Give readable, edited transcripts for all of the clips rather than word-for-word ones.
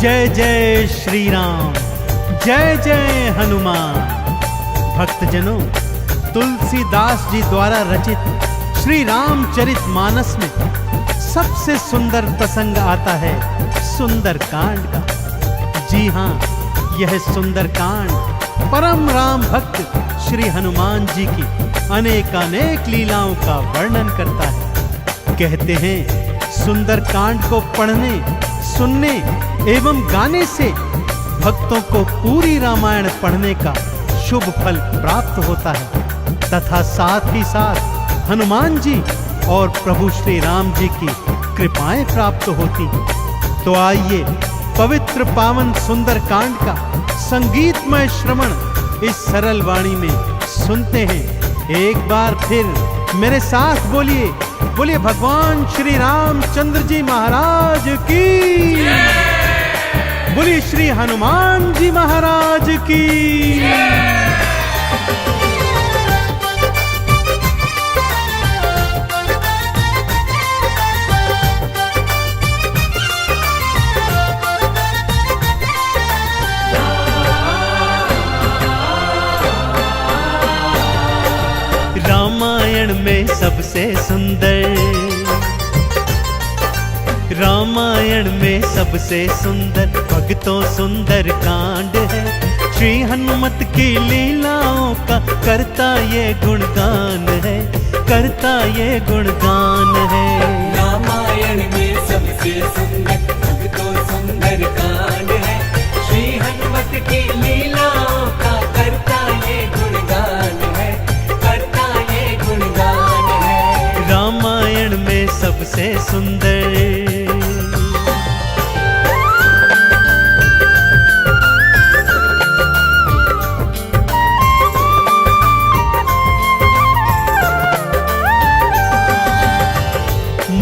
जय जय श्री राम, जय जय हनुमान। भक्तजनों, तुलसीदास जी द्वारा रचित श्री रामचरित मानस में सबसे सुंदर प्रसंग आता है सुंदर कांड का। जी हाँ, यह सुंदर कांड परम राम भक्त श्री हनुमान जी की अनेकानेक लीलाओं का वर्णन करता है। कहते हैं सुंदर कांड को पढ़ने, सुनने एवं गाने से भक्तों को पूरी रामायण पढ़ने का शुभ फल प्राप्त होता है तथा साथ ही साथ हनुमान जी और प्रभु श्री राम जी की कृपाएं प्राप्त होती हैं। तो आइए पवित्र पावन सुंदर कांड का संगीतमय श्रवण इस सरल वाणी में सुनते हैं। एक बार फिर मेरे साथ बोलिए, बोलिए भगवान श्री रामचंद्र जी महाराज की, बोलिए श्री हनुमान जी महाराज की। रामायण में सबसे सुंदर, रामायण में सबसे सुंदर भक्तों सुंदर कांड है। श्री हनुमत की लीलाओं का करता ये गुणगान है, करता ये गुणगान है। रामायण में सबसे सुंदर भक्तों सुंदर कांड है। श्री हनुमत की लीलाओं का करता ये गुणगान है, करता ये गुणगान है। रामायण में सबसे सुंदर।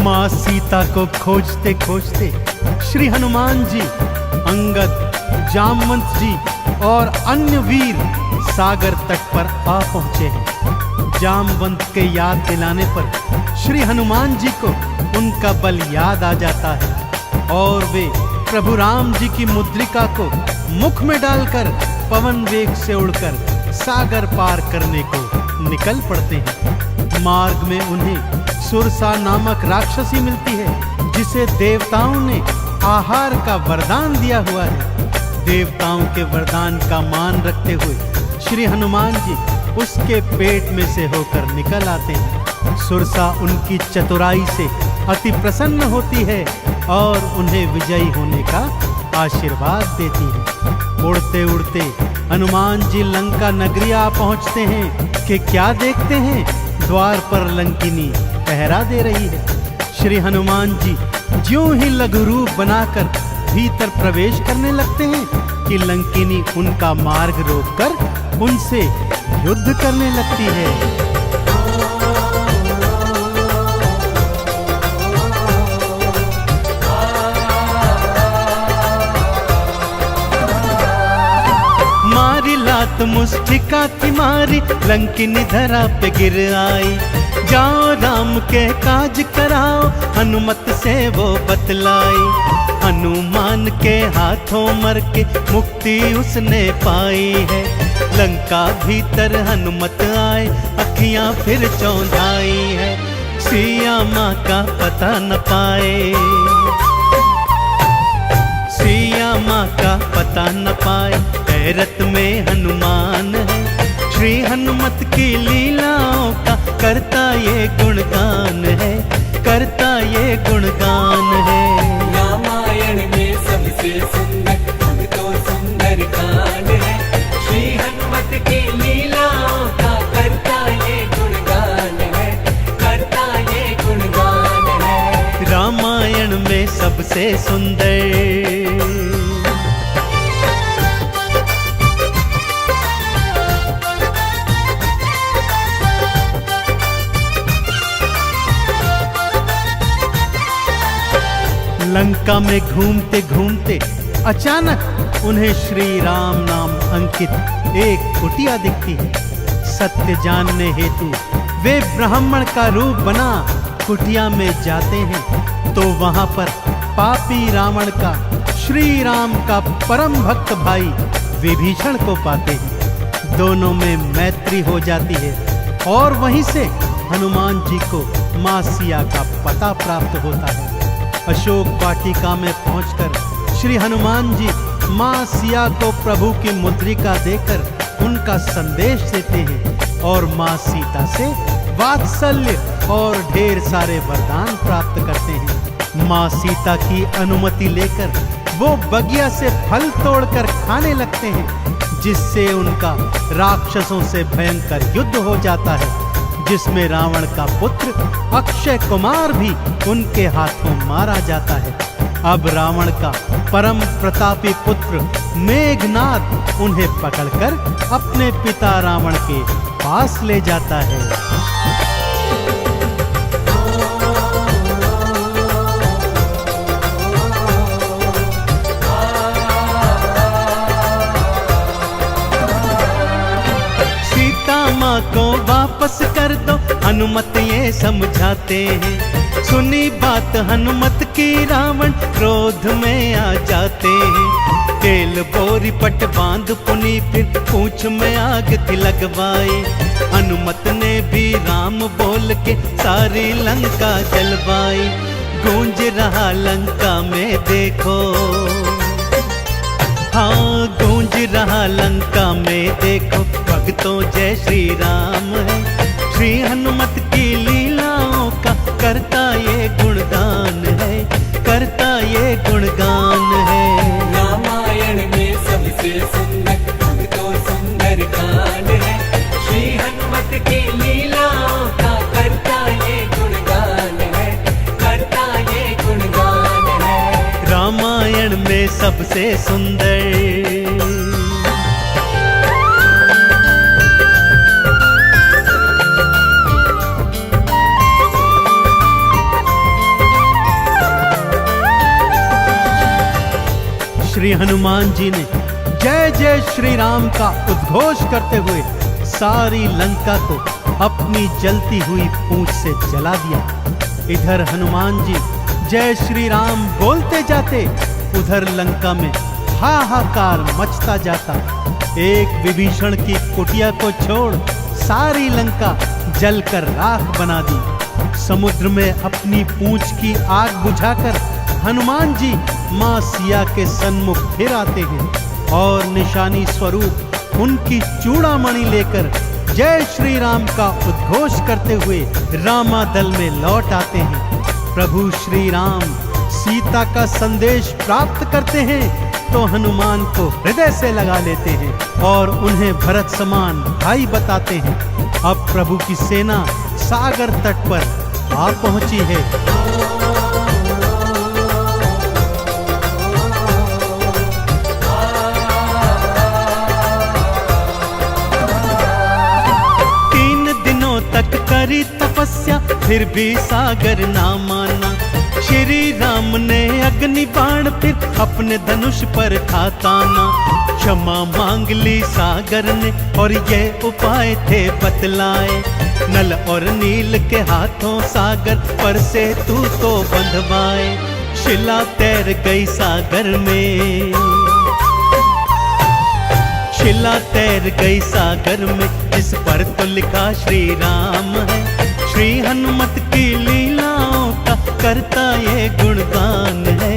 माँ सीता को खोजते खोजते श्री हनुमान जी, अंगद, जामवंत जी और अन्य वीर सागर तट पर आ पहुंचे हैं। जामवंत के याद दिलाने पर श्री हनुमान जी को उनका बल याद आ जाता है और वे प्रभु राम जी की मुद्रिका को मुख में डालकर पवन वेग से उड़कर सागर पार करने को निकल पड़ते हैं। मार्ग में उन्हें सुरसा नामक राक्षसी मिलती है जिसे देवताओं ने आहार का वरदान दिया हुआ है। देवताओं के वरदान का मान रखते हुए श्री हनुमान जी उसके पेट में से होकर निकल आते हैं। सुरसा उनकी चतुराई से अति प्रसन्न होती है और उन्हें विजयी होने का आशीर्वाद देती है। उड़ते उड़ते हनुमान जी लंका नगरी आ पहुंचते हैं कि क्या देखते हैं, द्वार पर लंकिनी पहरा दे रही है। श्री हनुमान जी ज्यों ही लघु रूप बनाकर भीतर प्रवेश करने लगते हैं कि लंकिनी उनका मार्ग रोककर उनसे युद्ध करने लगती है। मारी लात मुष्टिका की मारी, लंकिनी धरा पे गिर आई। जाओ राम के काज कराओ, हनुमत से वो बतलाई। हनुमान के हाथों मर के मुक्ति उसने पाई है। लंका भीतर हनुमत आए, अखियां फिर चौंधाई है। सिया माँ का पता न पाए, सिया माँ का पता न पाए। हैरत में हनुमान है, श्री हनुमत की लीलाओं का करता ये गुणगान है, करता ये गुणगान है। रामायण में सबसे सुंदर भक्तों सुंदर कांड है। श्री हनुमत की लीलाओं का करता ये गुणगान है, करता ये गुणगान है। रामायण में सबसे सुंदर। लंका में घूमते घूमते अचानक उन्हें श्री राम नाम अंकित एक कुटिया दिखती है। सत्य जानने हेतु वे ब्राह्मण का रूप बना कुटिया में जाते हैं तो वहां पर पापी रावण का श्री राम का परम भक्त भाई विभीषण को पाते हैं। दोनों में मैत्री हो जाती है और वहीं से हनुमान जी को मां सिया का पता प्राप्त होता है। अशोक वाटिका में पहुंचकर श्री हनुमान जी मां सिया को प्रभु की मुद्रिका देकर उनका संदेश देते हैं और मां सीता से वात्सल्य और ढेर सारे वरदान प्राप्त करते हैं। मां सीता की अनुमति लेकर वो बगिया से फल तोड़कर खाने लगते हैं, जिससे उनका राक्षसों से भयंकर युद्ध हो जाता है, जिसमें रावण का पुत्र अक्षय कुमार भी उनके हाथों मारा जाता है। अब रावण का परम प्रतापी पुत्र मेघनाद उन्हें पकड़कर अपने पिता रावण के पास ले जाता है। माँ को वापस कर दो, हनुमत ये समझाते हैं। सुनी बात हनुमत की रावण क्रोध में आ जाते हैं। तेल बोरी पट बांध पुनी फिर पूंछ में आग थी लगवाई। हनुमत ने भी राम बोल के सारी लंका जलवाई। गूंज रहा लंका में देखो, हाँ गूंज रहा लंका में देखो, भक्तों जय श्री राम है। श्री हनुमत की लीलाओं का करता ये गुणगान है, करता ये गुणगान है। रामायण में सबसे सुंदर भक्तों सुंदर कांड है। श्री हनुमत की लीलाओं का करता ये गुणगान है, करता ये गुणगान है। रामायण में सबसे सुंदर श्री हनुमान जी ने जय जय श्री राम का उद्घोष करते हुए सारी लंका को अपनी जलती हुई पूंछ से जला दिया। इधर हनुमान जी जय श्री राम बोलते जाते, उधर लंका में हाहाकार मचता जाता। एक विभीषण की कुटिया को छोड़ सारी लंका जलकर राख बना दी। समुद्र में अपनी पूंछ की आग बुझाकर हनुमान जी मां सिया के सन्मुख फिर आते हैं और निशानी स्वरूप उनकी चूड़ामणि लेकर जय श्री राम का उद्घोष करते हुए रामादल में लौट आते हैं। प्रभु श्री राम सीता का संदेश प्राप्त करते हैं तो हनुमान को हृदय से लगा लेते हैं और उन्हें भरत समान भाई बताते हैं। अब प्रभु की सेना सागर तट पर आ पहुंची है। तक करी तपस्या फिर भी सागर ना माना। श्री राम ने अग्नि बाण फिर अपने धनुष पर था ताना। क्षमा मांग ली सागर ने और ये उपाय थे बतलाए। नल और नील के हाथों सागर पर से तू तो बंधवाए। शिला तैर गई सागर में, शिला तैर गई सागर में, जिस पर तो लिखा श्री राम है। श्री हनुमत की लीलाओं का करता ये गुणगान है,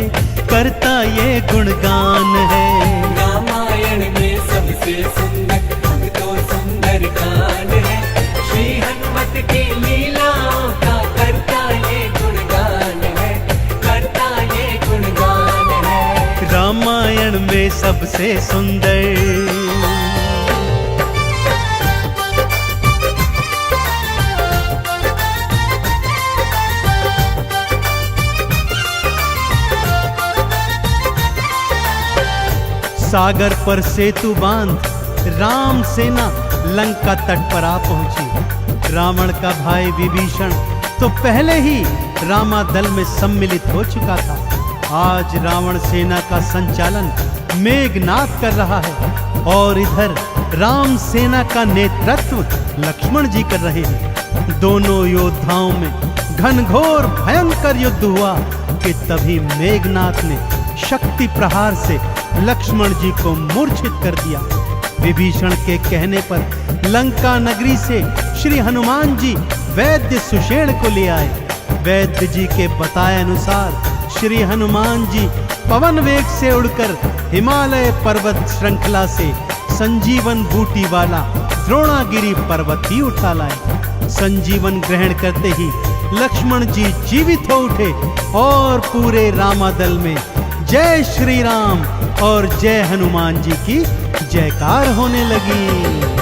करता ये गुणगान है। रामायण में सबसे सुंदर भक्तों सुंदर कांड है। श्री हनुमत की लीलाओं का करता ये गुणगान है, करता ये गुणगान है। रामायण में सबसे सुंदर सागर पर सेतु बांध राम सेना लंका तट पर आ पहुंची। रावण का भाई विभीषण तो पहले ही रामादल में सम्मिलित हो चुका था। आज रावण सेना का संचालन मेघनाद कर रहा है और इधर राम सेना का नेतृत्व लक्ष्मण जी कर रहे हैं। दोनों योद्धाओं में घनघोर भयंकर युद्ध हुआ कि तभी मेघनाद ने शक्ति प्रहार से लक्ष्मण जी को मूर्छित कर दिया। विभीषण के कहने पर लंका नगरी से श्री हनुमान जी वैद्य सुषेण को ले आए। वैद्य जी के बताए अनुसार श्री हनुमान जी पवन वेग से उड़कर हिमालय पर्वत श्रृंखला से संजीवन बूटी वाला द्रोणागिरी पर्वत ही उठा लाए। संजीवन ग्रहण करते ही लक्ष्मण जी जीवित हो उठे और पूरे रामादल में जय श्री राम और जय हनुमान जी की जयकार होने लगी।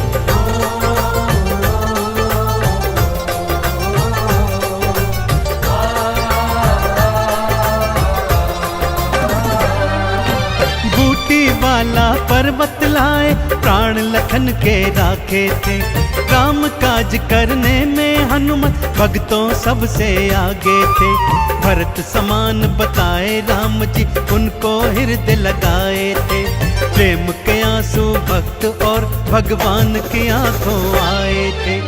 वाला पर्वत लाए प्राण लखन के राखे थे। राम काज करने में हनुमत भक्तों सबसे आगे थे। भरत समान बताए राम जी उनको हृदय लगाए थे। प्रेम के आंसू भक्त और भगवान की आंखों आए थे।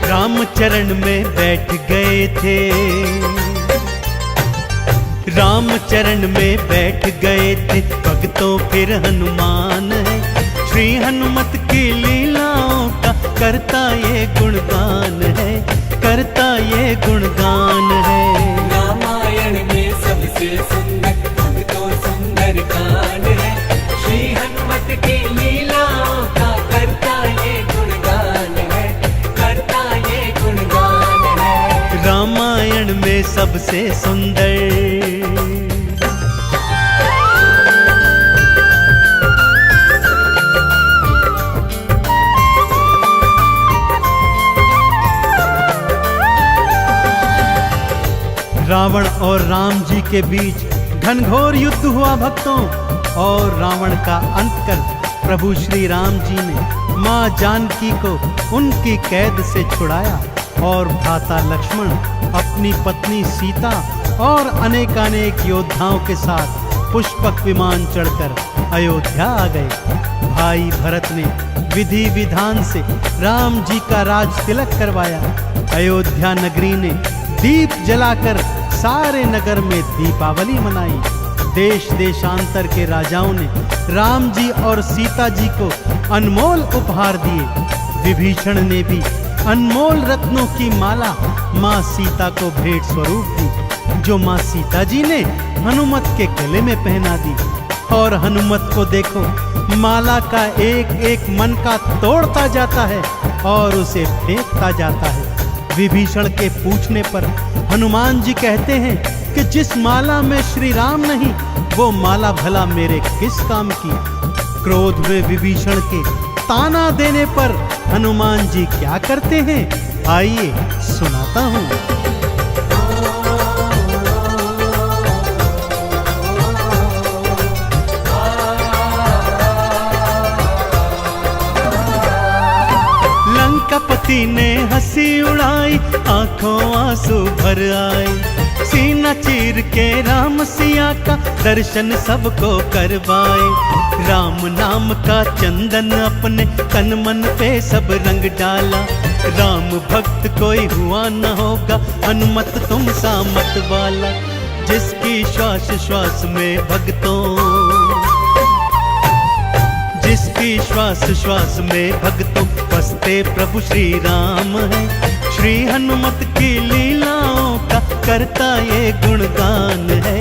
राम चरण में बैठ गए थे। राम चरण में बैठ गए थे भक्तों फिर हनुमान है। श्री हनुमत की लीलाओं का करता ये गुणगान है, करता ये गुणगान है। रामायण में सबसे सुंदर भक्तों सुंदर कांड है। श्री हनुमत की लीलाओं का करता ये गुणगान है, करता ये गुणगान है। रामायण में सबसे सुंदर रावण और राम जी के बीच घनघोर युद्ध हुआ भक्तों। और रावण का अंत कर प्रभु श्री राम जी ने माँ जानकी को उनकी कैद से छुड़ाया और भ्राता लक्ष्मण अपनी पत्नी सीता और अनेकानेक योद्धाओं के साथ पुष्पक विमान चढ़कर अयोध्या आ गए। भाई भरत ने विधि विधान से राम जी का राज तिलक करवाया। अयोध्या नगरी ने दीप जलाकर सारे नगर में दीपावली मनाई। देश देशांतर के राजाओं ने राम जी और सीता जी को अनमोल उपहार दिए। विभीषण ने भी अनमोल रत्नों की माला माँ सीता को भेंट स्वरूप दी, जो माँ सीता जी ने हनुमत के गले में पहना दी। और हनुमत को देखो, माला का एक एक मन का तोड़ता जाता है और उसे फेंकता जाता है। विभीषण के पूछने पर हनुमान जी कहते हैं कि जिस माला में श्री राम नहीं, वो माला भला मेरे किस काम की। क्रोध में विभीषण के ताना देने पर हनुमान जी क्या करते हैं, आइए सुनाता हूँ। लंकापति ने हंसी उड़ाई, आंखों आंसू भर आए। सीना चीर के राम सिया का दर्शन सबको करवाए। राम नाम का चंदन अपने तन मन पे सब रंग डाला। राम भक्त कोई हुआ न होगा, हनुमत तुम सा मत वाला। जिसकी श्वास श्वास में भक्तों, जिसकी श्वास श्वास में भक्तों बसते प्रभु श्री राम है। श्री हनुमत की लीलाओं का करता ये गुणगान है,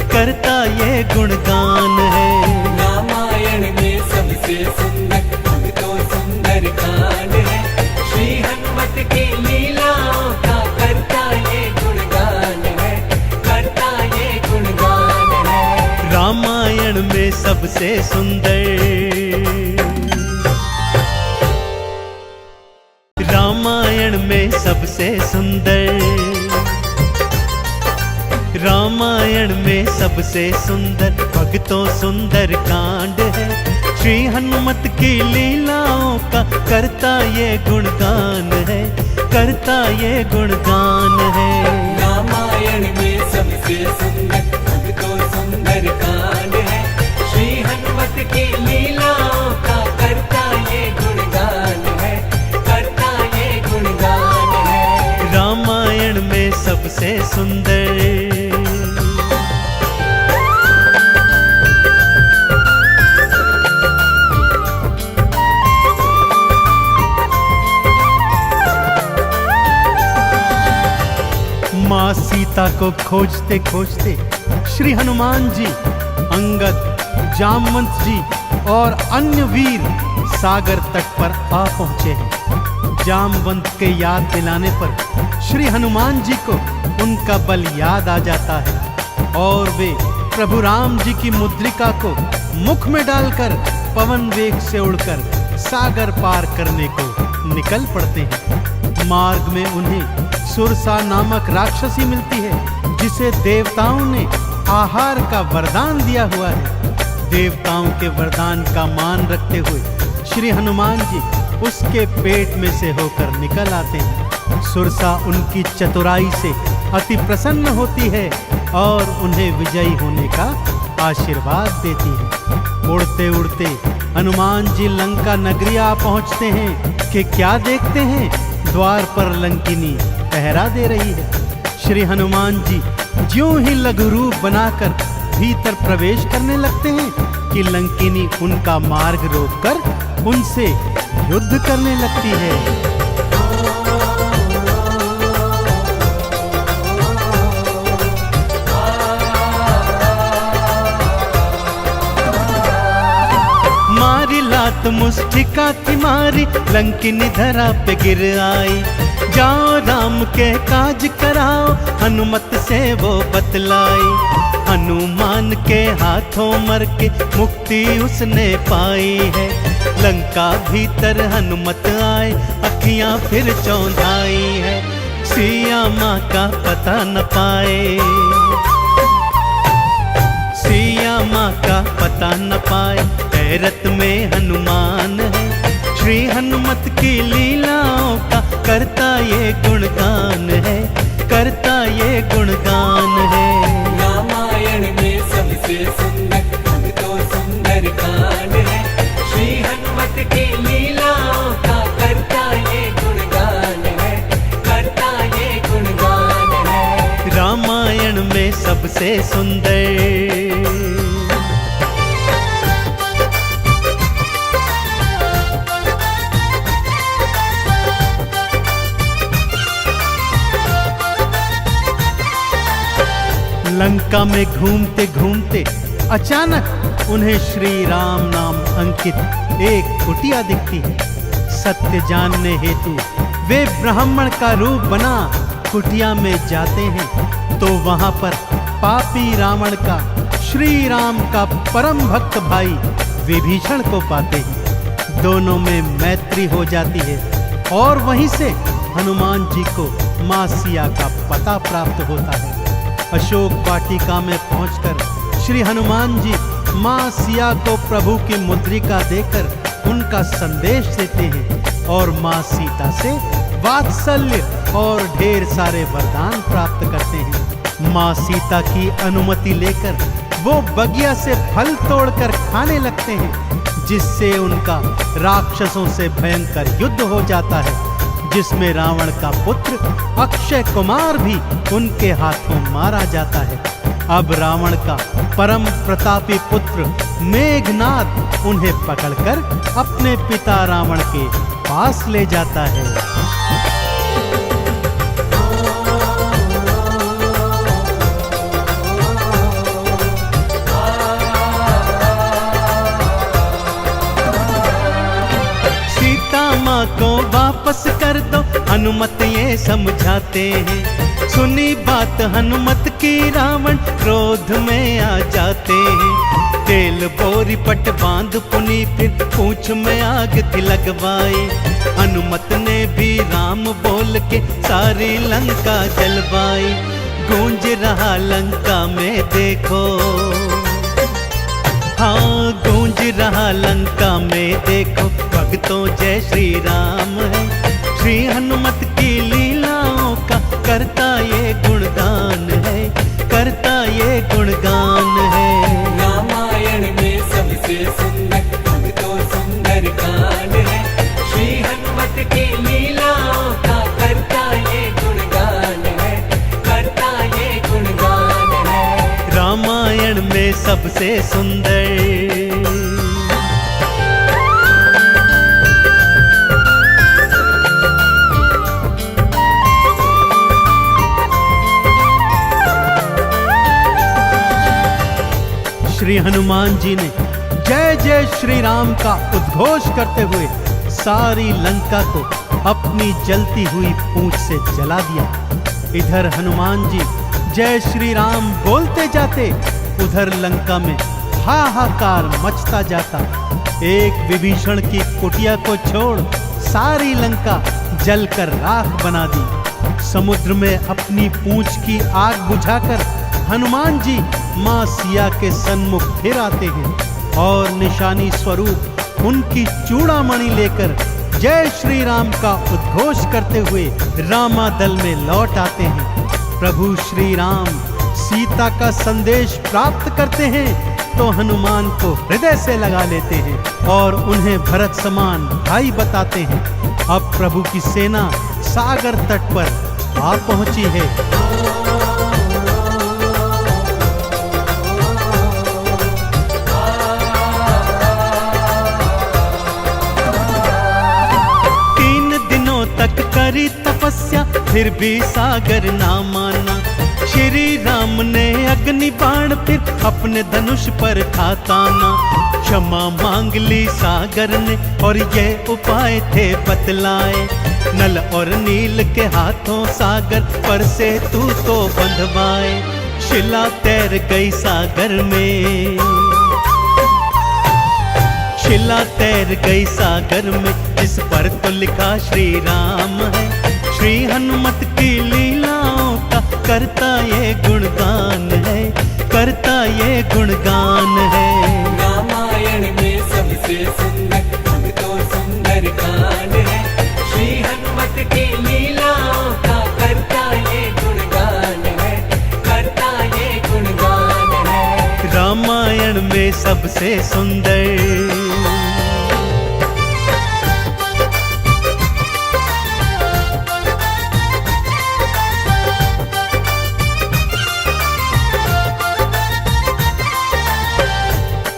करता ये गुणगान है। रामायण में सबसे सुंदर भक्तों सुंदर कांड है। श्री हनुमत की लीलाओं का करता ये गुणगान है, करता ये गुणगान है। रामायण में सबसे सुंदर, रामायण में सबसे सुंदर, रामायण में सबसे सुंदर भक्तों सुंदर कांड है। श्री हनुमत की लीलाओं का करता ये गुणगान है, करता ये गुणगान है। रामायण में सबसे सुंदर भक्तों सुंदर कांड है। श्री हनुमत की लीलाओं का करता ये गुणगान है, करता ये गुणगान है। रामायण में सबसे सुंदर, सीता को खोजते खोजते श्री हनुमान जी, अंगद, जामवंत जी और अन्य वीर सागर तट पर आ पहुंचे हैं। जामवंत के याद दिलाने पर श्री हनुमान जी को उनका बल याद आ जाता है और वे प्रभु राम जी की मुद्रिका को मुख में डालकर पवन वेग से उड़कर सागर पार करने को निकल पड़ते हैं। मार्ग में उन्हें सुरसा नामक राक्षसी मिलती है, जिसे देवताओं ने आहार का वरदान दिया हुआ है। देवताओं के वरदान का मान रखते हुए श्री हनुमान जी उसके पेट में से होकर निकल आते हैं। सुरसा उनकी चतुराई से अति प्रसन्न होती है और उन्हें विजयी होने का आशीर्वाद देती है। उड़ते उड़ते हनुमान जी लंका नगरी आ पहुंचते हैं कि क्या देखते हैं, द्वार पर लंकिनी पहरा दे रही है। श्री हनुमान जी ज्यों ही लघु रूप बनाकर भीतर प्रवेश करने लगते हैं कि लंकिनी उनका मार्ग रोककर उनसे युद्ध करने लगती है। मारी लात मुष्टिका थी मारी, लंकिनी धरा पे गिर आई। जाओ राम के काज कराओ, हनुमत से वो बतलाई। हनुमान के हाथों मर के मुक्ति उसने पाई है। लंका भीतर हनुमत आए, अखियां फिर चौंधाई है। सिया माँ का पता न पाए, सिया माँ का पता न पाए। हैरत में हनुमान है, श्री हनुमत की लीलाओं का करता ये गुणगान है, करता ये गुणगान है। रामायण में सबसे सुंदर तो सुंदर कांड है, श्री हनुमत की लीलाओं का करता ये गुणगान है, करता ये गुणगान है। रामायण में सबसे सुंदर लंका में घूमते घूमते अचानक उन्हें श्री राम नाम अंकित एक कुटिया दिखती है। सत्य जानने हेतु वे ब्राह्मण का रूप बना कुटिया में जाते हैं तो वहां पर पापी रावण का श्री राम का परम भक्त भाई विभीषण को पाते हैं। दोनों में मैत्री हो जाती है और वहीं से हनुमान जी को मां सिया का पता प्राप्त होता है। अशोक वाटिका में पहुंचकर श्री हनुमान जी मां सिया को प्रभु की मुद्रिका देकर उनका संदेश देते हैं और मां सीता से वात्सल्य और ढेर सारे वरदान प्राप्त करते हैं। मां सीता की अनुमति लेकर वो बगिया से फल तोड़कर खाने लगते हैं, जिससे उनका राक्षसों से भयंकर युद्ध हो जाता है, जिसमें रावण का पुत्र अक्षय कुमार भी उनके हाथों मारा जाता है। अब रावण का परम प्रतापी पुत्र मेघनाद उन्हें पकड़कर अपने पिता रावण के पास ले जाता है। माँ को वापस कर दो, हनुमत ये समझाते हैं। सुनी बात हनुमत की रावण क्रोध में आ जाते हैं। तेल बोरी पट बांध पुनी फिर पूंछ में आग थी लगवाई। हनुमत ने भी राम बोल के सारी लंका जलवाई। गूंज रहा लंका में देखो, हाँ गूंज रहा लंका में देखो, भक्तों जय श्री राम है। श्री हनुमत की लीलाओं का करता ये गुणगान है, करता ये गुणगान है। रामायण में सबसे सुंदर तो सुंदर कांड है, श्री हनुमत की लीलाओं का करता ये गुणगान है, करता ये गुणगान है। रामायण में सबसे सुंदर श्री हनुमान जी ने जय जय श्री राम का उद्घोष करते हुए सारी लंका को अपनी जलती हुई पूंछ से जला दिया। इधर हनुमान जी जय श्री राम बोलते जाते, उधर लंका में हाहाकार मचता जाता। एक विभीषण की कुटिया को छोड़ सारी लंका जलकर राख बना दी। समुद्र में अपनी पूंछ की आग बुझाकर हनुमान जी मां सिया के सन्मुख फिर आते हैं और निशानी स्वरूप उनकी चूड़ामणि लेकर जय श्री राम का उद्घोष करते हुए रामादल में लौट आते हैं। प्रभु श्री राम सीता का संदेश प्राप्त करते हैं तो हनुमान को हृदय से लगा लेते हैं और उन्हें भरत समान भाई बताते हैं। अब प्रभु की सेना सागर तट पर आ पहुंची है। तक करी तपस्या फिर भी सागर ना माना। श्री राम ने अग्नि बाण फिर अपने धनुष पर था ताना। क्षमा मांग ली सागर ने और ये उपाय थे बतलाए। नल और नील के हाथों सागर पर से तू तो बंधवाए। शिला तैर गई सागर में, शिला तैर गई सागर में, इस पर तो लिखा श्री राम है। श्री हनुमत की लीलाओं का करता ये गुणगान है, करता ये गुणगान है। रामायण में सबसे सुंदर अब तो सुंदर कांड है। श्री हनुमत की लीलाओं का करता ये गुणगान है, करता ये गुणगान है। रामायण में सबसे सुंदर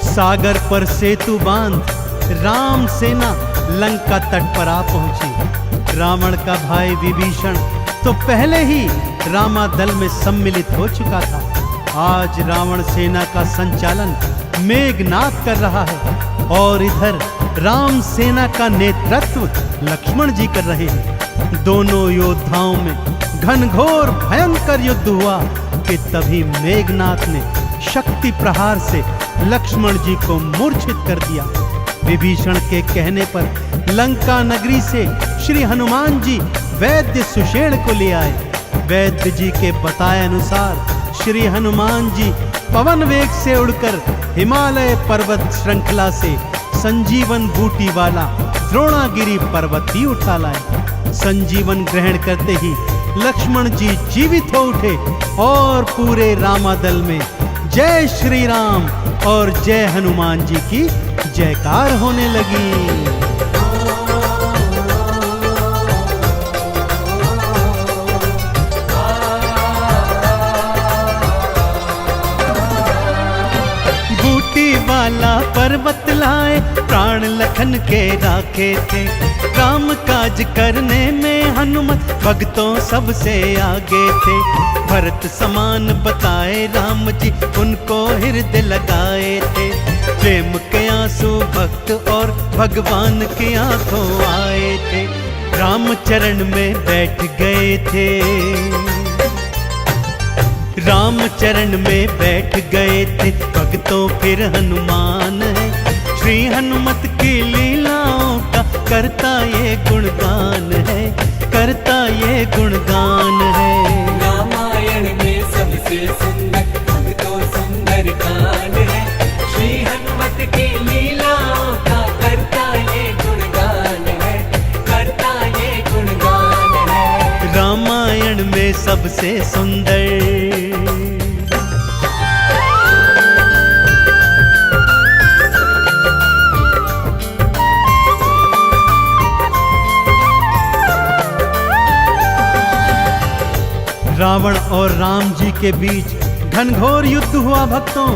सागर पर सेतु बांध राम सेना लंका तट पर आ पहुंची। रावण का भाई विभीषण तो पहले ही रामादल में सम्मिलित हो चुका था। आज रावण सेना का संचालन मेघनाद कर रहा है और इधर राम सेना का नेतृत्व लक्ष्मण जी कर रहे हैं। दोनों योद्धाओं में घनघोर भयंकर युद्ध हुआ कि तभी मेघनाद ने शक्ति प्रहार से लक्ष्मण जी को मूर्छित कर दिया। विभीषण के कहने पर लंका नगरी से श्री हनुमान जी वैद्य सुषेण को ले आए। वैद्य जी के बताए अनुसार श्री हनुमान जी पवन वेग से उड़कर हिमालय पर्वत श्रृंखला से संजीवन बूटी वाला द्रोणागिरी पर्वत ही उठा लाए। संजीवन ग्रहण करते ही लक्ष्मण जी जीवित हो उठे और पूरे रामादल में जय श्री राम और जय हनुमान जी की जयकार होने लगी। बूटी वाला पर्वत लाए प्राण लखन के राखे थे। काम काज करने में हनुमत भक्तों सबसे आगे थे। भरत समान बताए राम जी उनको हृदय लगाए थे। प्रेम के आंसू भक्त और भगवान की आंखों आए थे। राम चरण में बैठ गए थे, राम चरण में बैठ गए थे भक्तों फिर हनुमान है। श्री हनुमत की लीलाओं का करता ये गुणगान है, करता ये गुणगान है। रामायण में सबसे सुंदर अब तो सुंदर कांड है। श्री हनुमत की लीलाओं का करता ये गुणगान है, करता ये गुणगान है। रामायण में सबसे सुंदर रावण और राम जी के बीच घनघोर युद्ध हुआ भक्तों।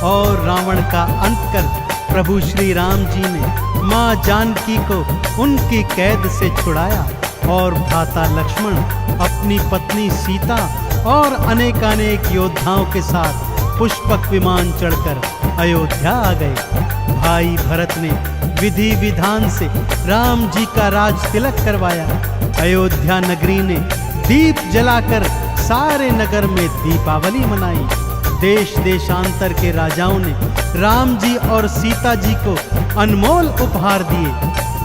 और रावण का अंत कर प्रभु श्री राम जी ने मां जानकी को उनकी कैद से छुड़ाया और भ्राता लक्ष्मण अपनी पत्नी सीता और अनेकानेक योद्धाओं के साथ पुष्पक विमान चढ़कर अयोध्या आ गए। भाई भरत ने विधि विधान से राम जी का राज तिलक करवाया। अयोध्या नगरी ने दीप जलाकर सारे नगर में दीपावली मनाई। देश देशांतर के राजाओं ने राम जी और सीता जी को अनमोल उपहार दिए।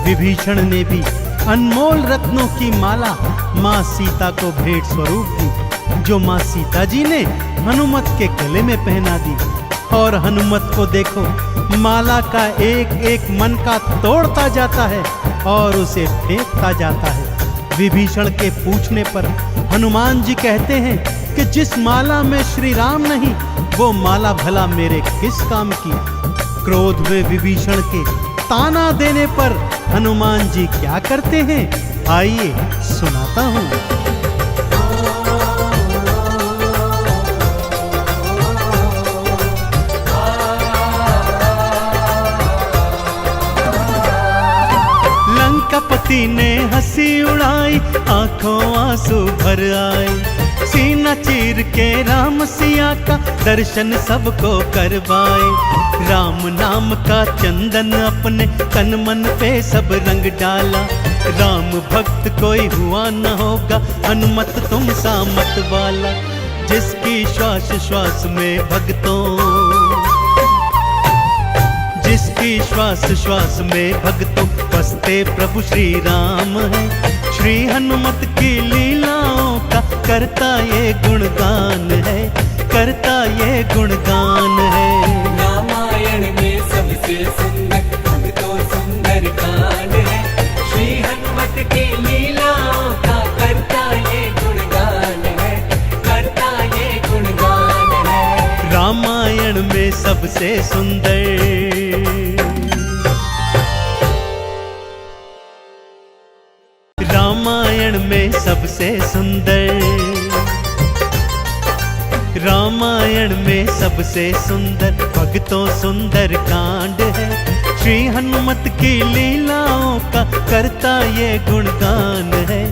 विभीषण ने भी अनमोल रत्नों की माला माँ सीता को भेंट स्वरूप दी, जो माँ सीता जी ने हनुमत के गले में पहना दी। और हनुमत को देखो, माला का एक एक मन का तोड़ता जाता है और उसे फेंकता जाता है। विभीषण के पूछने पर हनुमान जी कहते हैं कि जिस माला में श्री राम नहीं, वो माला भला मेरे किस काम की। क्रोध में विभीषण के ताना देने पर हनुमान जी क्या करते हैं, आइए सुनाता हूं। लंकापति ने हंसी उड़ाई, आंखों आंसू भर आए। सीना चीर के राम सिया का दर्शन सबको करवाए। राम नाम का चंदन अपने तन मन पे सब रंग डाला। राम भक्त कोई हुआ न होगा, हनुमत तुम सा मत वाला। जिसकी श्वास श्वास में भक्तों, जिसकी श्वास श्वास में भक्तों बसते प्रभु श्री राम है। श्री हनुमत की लीलाओं का करता ये गुणगान है, करता ये गुणगान है। रामायण में सबसे सुंदर भक्तों सुंदर कांड है। श्री हनुमत की लीलाओं का करता ये गुणगान है, करता ये गुणगान है। रामायण में सबसे सुंदर, रामायण में सबसे सुंदर, रामायण में सबसे सुंदर भक्तों सुंदर कांड है। श्री हनुमत की लीलाओं का करता ये गुणगान है,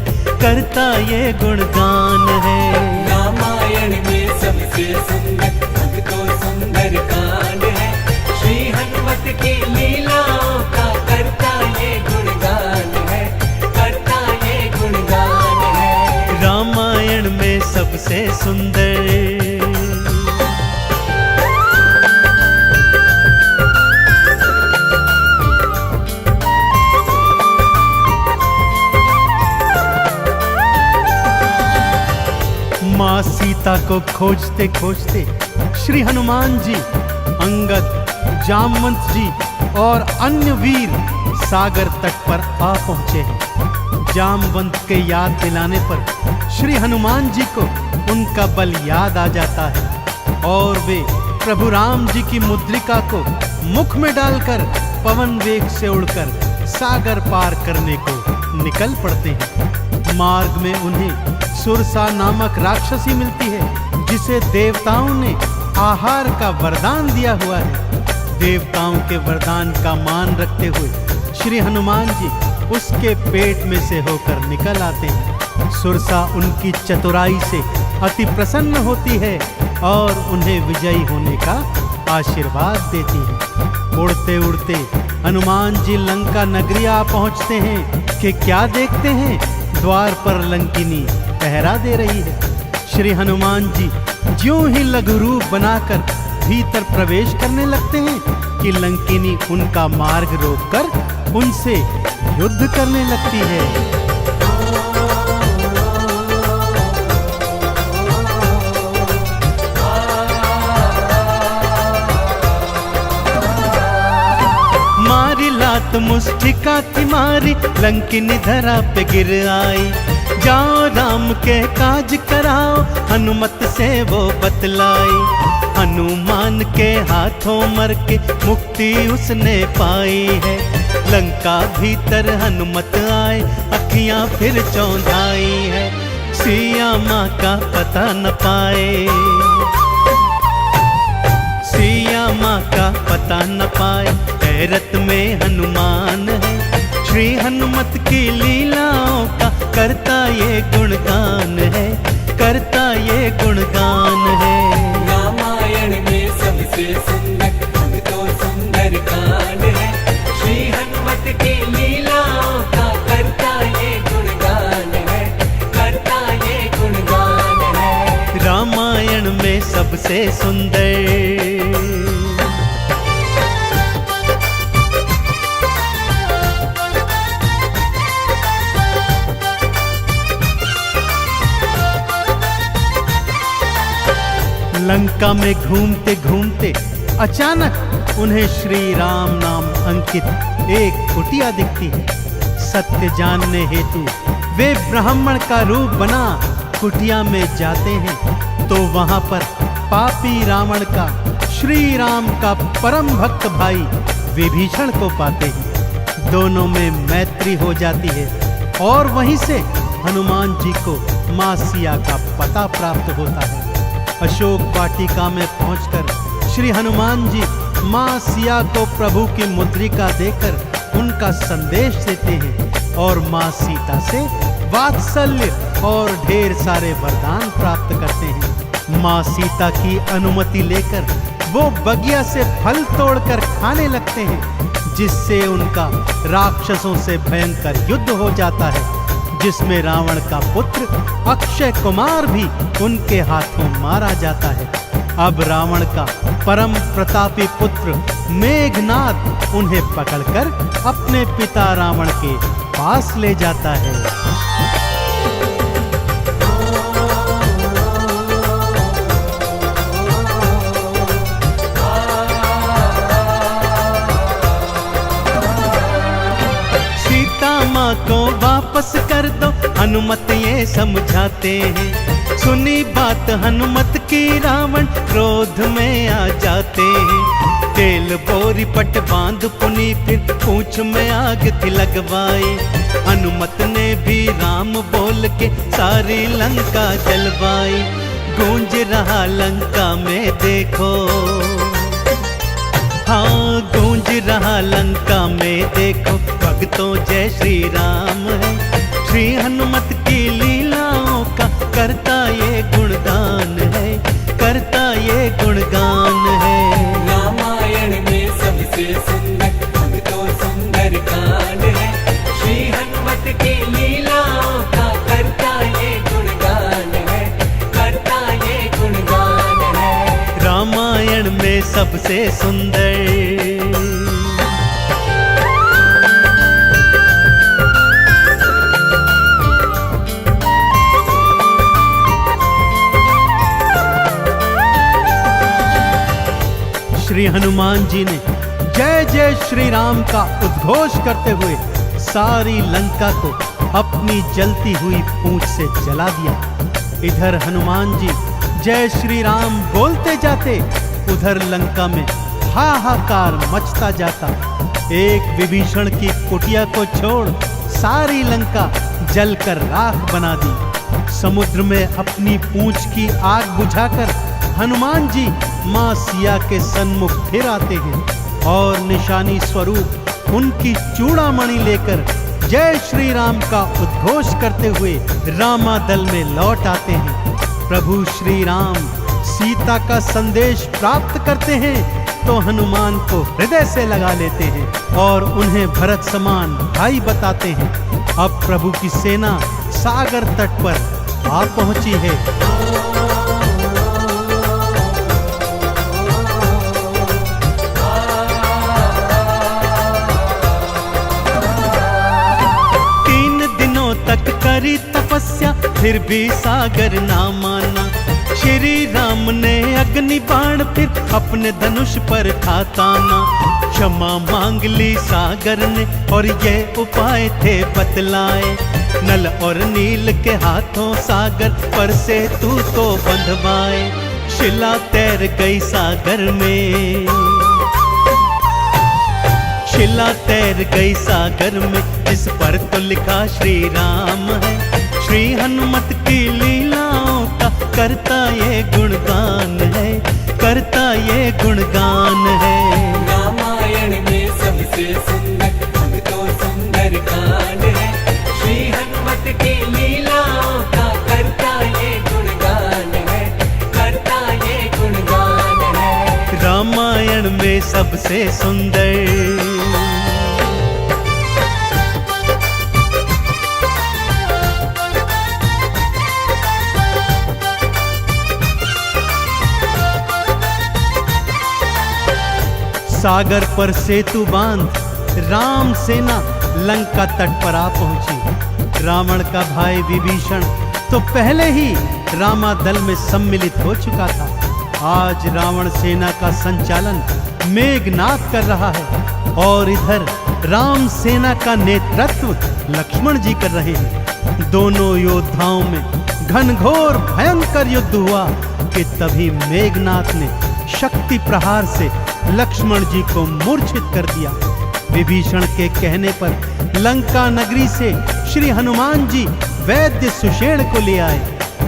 करता ये गुणगान है। रामायण में सबसे सुंदर भक्तों सुंदर कांड है। श्री हनुमत की लीलाओं का करता ये गुणगान है, करता ये गुणगान है। रामायण में सबसे सुंदर। माँ सीता को खोजते खोजते श्री हनुमान जी, अंगद, जामवंत जी और अन्य वीर सागर तट पर आ पहुंचे हैं। जामवंत के याद दिलाने पर श्री हनुमान जी को उनका बल याद आ जाता है और वे प्रभु राम जी की मुद्रिका को मुख में डालकर पवन वेग से उड़कर सागर पार करने को निकल पड़ते हैं। मार्ग में उन्हें सुरसा नामक राक्षसी मिलती है, जिसे देवताओं ने आहार का वरदान दिया हुआ है। देवताओं के वरदान का मान रखते हुए श्री हनुमान जी उसके पेट में से होकर निकल आते हैं। सुरसा उनकी चतुराई से अति प्रसन्न होती है और उन्हें विजयी होने का आशीर्वाद देती है। उड़ते उड़ते हनुमान जी लंका नगरी आ पहुंचते हैं कि क्या देखते हैं, द्वार पर लंकिनी पहरा दे रही है। श्री हनुमान जी ज्यों ही लघु रूप बनाकर भीतर प्रवेश करने लगते हैं कि लंकिनी उनका मार्ग रोककर उनसे युद्ध करने लगती है। मारी लात मुष्टिका की मारी, लंकिनी धरा पे गिर आई। जाओ राम के काज कराओ, हनुमत से वो बतलाई। हनुमान के हाथों मर के मुक्ति उसने पाई है। लंका भीतर हनुमत आए, अखियां फिर चौंधाई है। सिया माँ का पता न पाए, सिया माँ का पता न पाए। हैरत में हनुमान है, श्री हनुमत की लीलाओं का करता ये गुणगान है, करता ये गुणगान है। रामायण में सबसे सुंदर। लंका में घूमते घूमते अचानक उन्हें श्री राम नाम अंकित एक कुटिया दिखती है। सत्य जानने हेतु वे ब्राह्मण का रूप बना कुटिया में जाते हैं तो वहां पर पापी रावण का श्री राम का परम भक्त भाई विभीषण को पाते हैं। दोनों में मैत्री हो जाती है और वहीं से हनुमान जी को मां सिया का पता प्राप्त होता है। अशोक वाटिका में पहुंचकर श्री हनुमान जी मां सिया को प्रभु की मुद्रिका देकर उनका संदेश देते हैं और मां सीता से वात्सल्य और ढेर सारे वरदान प्राप्त करते हैं। मां सीता की अनुमति लेकर वो बगिया से फल तोड़कर खाने लगते हैं, जिससे उनका राक्षसों से भयंकर युद्ध हो जाता है, जिसमें रावण का पुत्र अक्षय कुमार भी उनके हाथों मारा जाता है। अब रावण का परम प्रतापी पुत्र मेघनाद उन्हें पकड़कर अपने पिता रावण के पास ले जाता है। माँ को वापस कर दो हनुमत ये समझाते हैं। सुनी बात हनुमत की रावण क्रोध में आ जाते हैं। तेल बोरी पट बांध पुनी फिर पूंछ में आग थी लगवाई। हनुमत ने भी राम बोल के सारी लंका जलवाई। गूंज रहा लंका में देखो, हाँ गूंज रहा लंका में देखो, भक्तों जय श्री राम है। श्री हनुमत की लीलाओं का करता ये गुणगान है, करता ये गुणगान है। रामायण में सबसे सुंदर भक्तों सुंदर कांड है। श्री हनुमत की लीलाओं का करता ये गुणगान है, करता ये गुणगान है। रामायण में सबसे सुंदर। श्री हनुमान जी ने जय जय श्री राम का उद्घोष करते हुए सारी लंका को अपनी जलती हुई पूंछ से जला दिया। इधर हनुमान जी जय श्री राम बोलते जाते, उधर लंका में हाहाकार मचता जाता। एक विभीषण की कुटिया को छोड़ सारी लंका जलकर राख बना दी। समुद्र में अपनी पूंछ की आग बुझाकर हनुमान जी मां सिया के सन्मुख फिर आते हैं और निशानी स्वरूप उनकी चूड़ामणि लेकर जय श्री राम का उद्घोष करते हुए रामादल में लौट आते हैं। प्रभु श्री राम सीता का संदेश प्राप्त करते हैं तो हनुमान को हृदय से लगा लेते हैं और उन्हें भरत समान भाई बताते हैं। अब प्रभु की सेना सागर तट पर आ पहुंची है। तक करी तपस्या फिर भी सागर ना माना। श्री राम ने अग्नि बाण फिर अपने धनुष पर था ताना। क्षमा मांग ली सागर ने और ये उपाय थे बतलाए। नल और नील के हाथों सागर पर से तू तो बंधवाए। शिला तैर गई सागर में, शिला तैर गई सागर में, इस पर तो लिखा श्री राम है। श्री हनुमत की लीलाओं का करता ये गुणगान है, करता ये गुणगान है। रामायण में सबसे सुंदर भक्तों सुंदर कांड है। श्री हनुमत की लीलाओं का करता ये गुणगान है, करता ये गुणगान है। रामायण में सबसे सुंदर। सागर पर सेतु बांध राम सेना लंका तट पर आ पहुंची। रावण का भाई विभीषण तो पहले ही रामादल में सम्मिलित हो चुका था। आज रावण सेना का संचालन मेघनाद कर रहा है और इधर राम सेना का नेतृत्व लक्ष्मण जी कर रहे हैं। दोनों योद्धाओं में घनघोर भयंकर युद्ध हुआ कि तभी मेघनाद ने शक्ति प्रहार से लक्ष्मण जी को मूर्छित कर दिया। विभीषण के कहने पर लंका नगरी से श्री हनुमान जी वैद्य सुषेण को ले आए।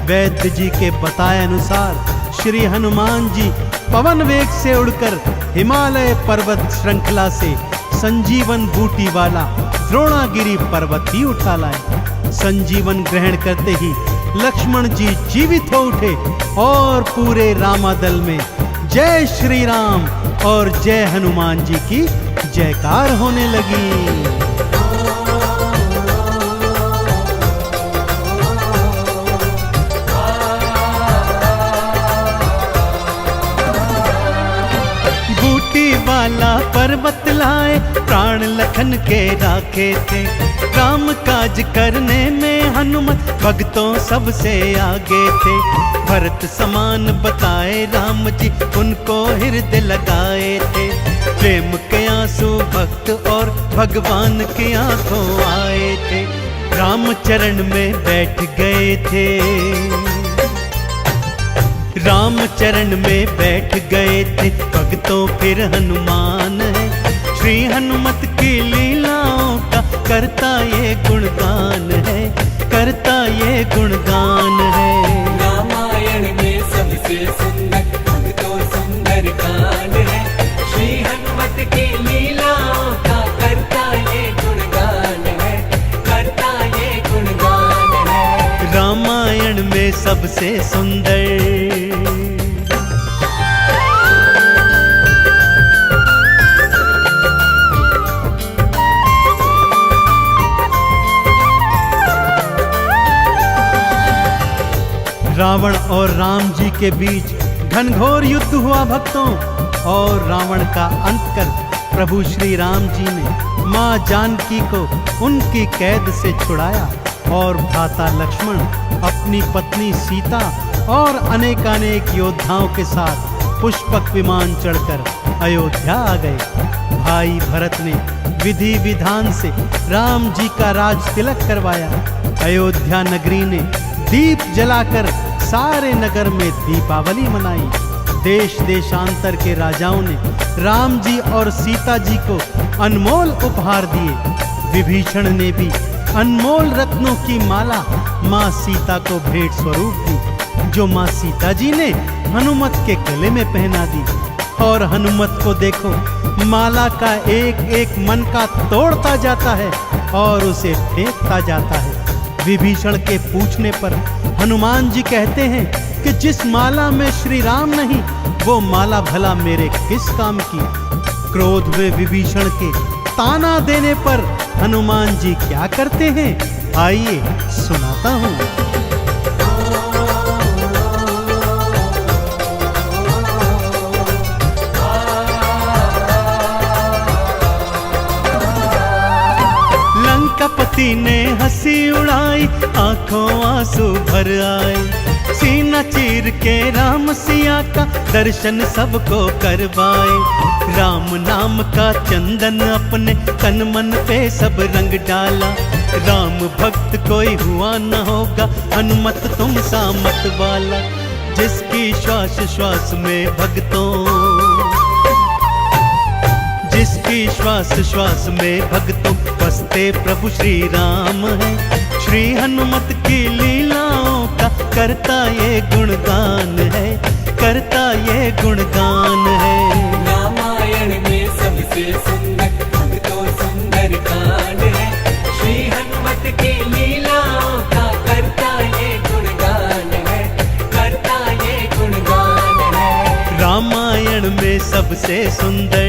वैद्य जी के बताए अनुसार श्री हनुमान जी पवन वेग से उड़कर हिमालय पर्वत श्रृंखला से संजीवन बूटी वाला द्रोणागिरी पर्वत ही उठा लाए। संजीवन ग्रहण करते ही लक्ष्मण जी जीवित हो उठे और पूरे रामादल में जय श्री राम और जय हनुमान जी की जयकार होने लगी। वाला पर्वत लाए प्राण लखन के राखे थे। काम काज करने में हनुमत भक्तों सबसे आगे थे। भरत समान बताए राम जी उनको हृदय लगाए थे। प्रेम के आंसू भक्त और भगवान की आंखों आए थे। राम चरण में बैठ गए थे। राम चरण में बैठ गए थे भक्तों फिर हनुमान है। श्री हनुमत की लीलाओं का करता ये गुणगान है, करता ये गुणगान है। रामायण में सबसे सुंदर भक्तों सुंदर कांड है। श्री हनुमत की लीलाओं का करता ये गुणगान है, करता ये गुणगान है। रामायण में सबसे सुंदर रावण और राम जी के बीच घनघोर युद्ध हुआ भक्तों। और रावण का अंत कर प्रभु श्री राम जी ने मां जानकी को उनकी कैद से छुड़ाया और भ्राता लक्ष्मण अपनी पत्नी सीता और अनेकानेक योद्धाओं के साथ पुष्पक विमान चढ़कर अयोध्या आ गए। भाई भरत ने विधि विधान से राम जी का राज तिलक करवाया। अयोध्या नगरी ने दीप जलाकर सारे नगर में दीपावली मनाई। देश देशांतर के राजाओं ने राम जी और सीता जी को अनमोल उपहार दिए। विभीषण ने भी अनमोल रत्नों की माला मां सीता को भेंट स्वरूप दी, जो मां सीता जी ने हनुमत के गले में पहना दी। और हनुमत को देखो, माला का एक एक मन का तोड़ता जाता है और उसे फेंकता जाता है। विभीषण के पूछने पर हनुमान जी कहते हैं कि जिस माला में श्री राम नहीं, वो माला भला मेरे किस काम की। क्रोध में विभीषण के ताना देने पर हनुमान जी क्या करते हैं, आइए सुनाता हूं। लंकापति ने हंसी उड़ाई, आंखों आंसू भर आए। सीना चीर के राम सिया का दर्शन सबको करवाए। राम नाम का चंदन अपने तन मन पे सब रंग डाला। राम भक्त कोई हुआ न होगा, हनुमत तुम सा मत वाला। जिसकी श्वास श्वास में भक्तों, जिसकी श्वास श्वास में भक्तों बसते प्रभु श्री राम है। श्री हनुमत की लीलाओं का करता ये गुणगान है, करता ये गुणगान है। रामायण में सबसे सुंदर भक्तों सुंदर कांड है। श्री हनुमत की लीलाओं का करता ये गुणगान है, करता ये गुणगान है। रामायण में सबसे सुंदर